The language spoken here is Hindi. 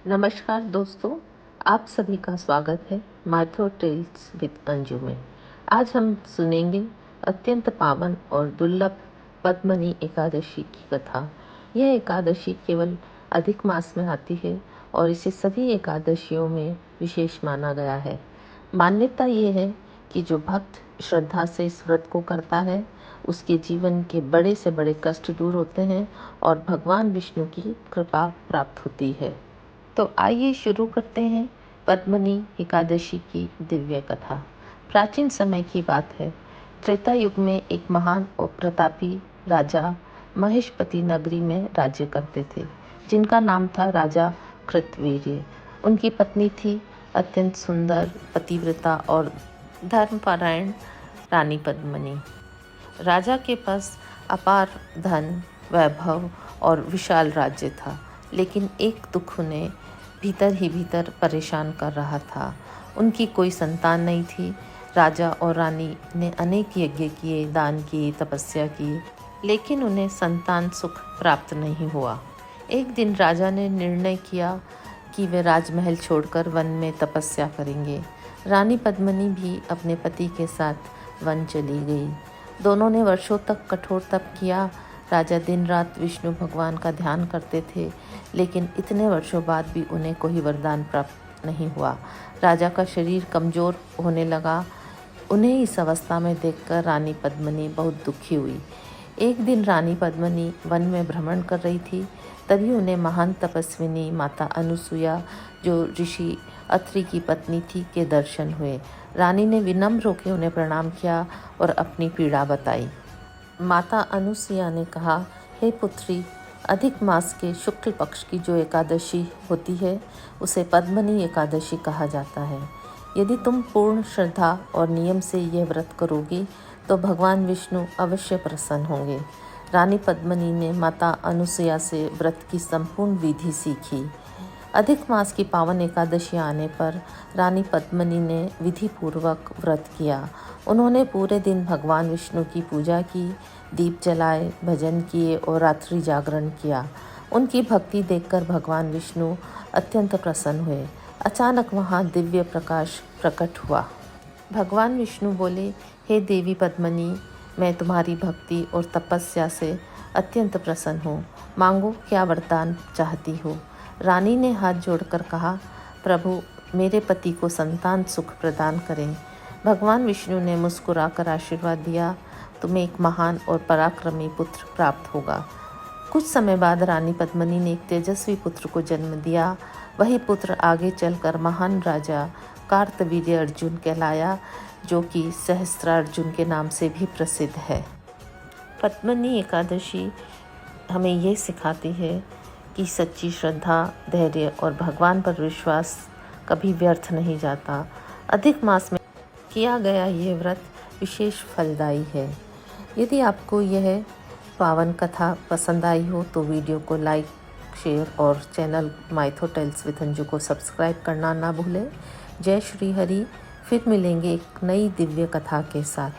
नमस्कार दोस्तों, आप सभी का स्वागत है माइथो टेल्स विद अंजू में। आज हम सुनेंगे अत्यंत पावन और दुर्लभ पद्मनी एकादशी की कथा। यह एकादशी केवल अधिक मास में आती है और इसे सभी एकादशियों में विशेष माना गया है। मान्यता ये है कि जो भक्त श्रद्धा से इस व्रत को करता है उसके जीवन के बड़े से बड़े कष्ट दूर होते हैं और भगवान विष्णु की कृपा प्राप्त होती है। तो आइए शुरू करते हैं पद्मनी एकादशी की दिव्य कथा। प्राचीन समय की बात है। त्रेता युग में एक महान और प्रतापी राजा महेशपति नगरी में राज्य करते थे, जिनका नाम था राजा कृतवीर्य। उनकी पत्नी थी अत्यंत सुंदर, पतिव्रता और धर्मपरायण रानी पद्मनी। राजा के पास अपार धन, वैभव और विशाल राज्य था, लेकिन एक दुख उन्हें भीतर ही भीतर परेशान कर रहा था। उनकी कोई संतान नहीं थी। राजा और रानी ने अनेक यज्ञ किए, दान किए, तपस्या की, लेकिन उन्हें संतान सुख प्राप्त नहीं हुआ। एक दिन राजा ने निर्णय किया कि वे राजमहल छोड़कर वन में तपस्या करेंगे। रानी पद्मनी भी अपने पति के साथ वन चली गई। दोनों ने वर्षों तक कठोर तप किया। राजा दिन रात विष्णु भगवान का ध्यान करते थे, लेकिन इतने वर्षों बाद भी उन्हें कोई वरदान प्राप्त नहीं हुआ। राजा का शरीर कमज़ोर होने लगा। उन्हें इस अवस्था में देखकर रानी पद्मनी बहुत दुखी हुई। एक दिन रानी पद्मनी वन में भ्रमण कर रही थी, तभी उन्हें महान तपस्विनी माता अनुसुईया, जो ऋषि अत्रि की पत्नी थी, के दर्शन हुए। रानी ने विनम्र होकर उन्हें प्रणाम किया और अपनी पीड़ा बताई। माता अनुसुईया ने कहा, हे पुत्री, अधिक मास के शुक्ल पक्ष की जो एकादशी होती है उसे पद्मनी एकादशी कहा जाता है। यदि तुम पूर्ण श्रद्धा और नियम से यह व्रत करोगी तो भगवान विष्णु अवश्य प्रसन्न होंगे। रानी पद्मनी ने माता अनुसुईया से व्रत की संपूर्ण विधि सीखी। अधिक मास की पावन एकादशी आने पर रानी पद्मनी ने विधि पूर्वक व्रत किया। उन्होंने पूरे दिन भगवान विष्णु की पूजा की, दीप जलाए, भजन किए और रात्रि जागरण किया। उनकी भक्ति देखकर भगवान विष्णु अत्यंत प्रसन्न हुए। अचानक वहाँ दिव्य प्रकाश प्रकट हुआ। भगवान विष्णु बोले, हे देवी पद्मनी, मैं तुम्हारी भक्ति और तपस्या से अत्यंत प्रसन्न हूँ। मांगो, क्या वरदान चाहती हो? रानी ने हाथ जोड़कर कहा, प्रभु, मेरे पति को संतान सुख प्रदान करें। भगवान विष्णु ने मुस्कुराकर आशीर्वाद दिया, तुम्हें एक महान और पराक्रमी पुत्र प्राप्त होगा। कुछ समय बाद रानी पद्मनी ने एक तेजस्वी पुत्र को जन्म दिया। वही पुत्र आगे चलकर महान राजा कार्तवीर्य अर्जुन कहलाया, जो कि सहस्त्रार्जुन के नाम से भी प्रसिद्ध है। पद्मनी एकादशी हमें ये सिखाती है कि सच्ची श्रद्धा, धैर्य और भगवान पर विश्वास कभी व्यर्थ नहीं जाता। अधिक मास में किया गया यह व्रत विशेष फलदायी है। यदि आपको यह पावन कथा पसंद आई हो तो वीडियो को लाइक, शेयर और channel Mytho Tales with Anju को सब्सक्राइब करना ना भूलें। जय श्री हरि। फिर मिलेंगे एक नई दिव्य कथा के साथ।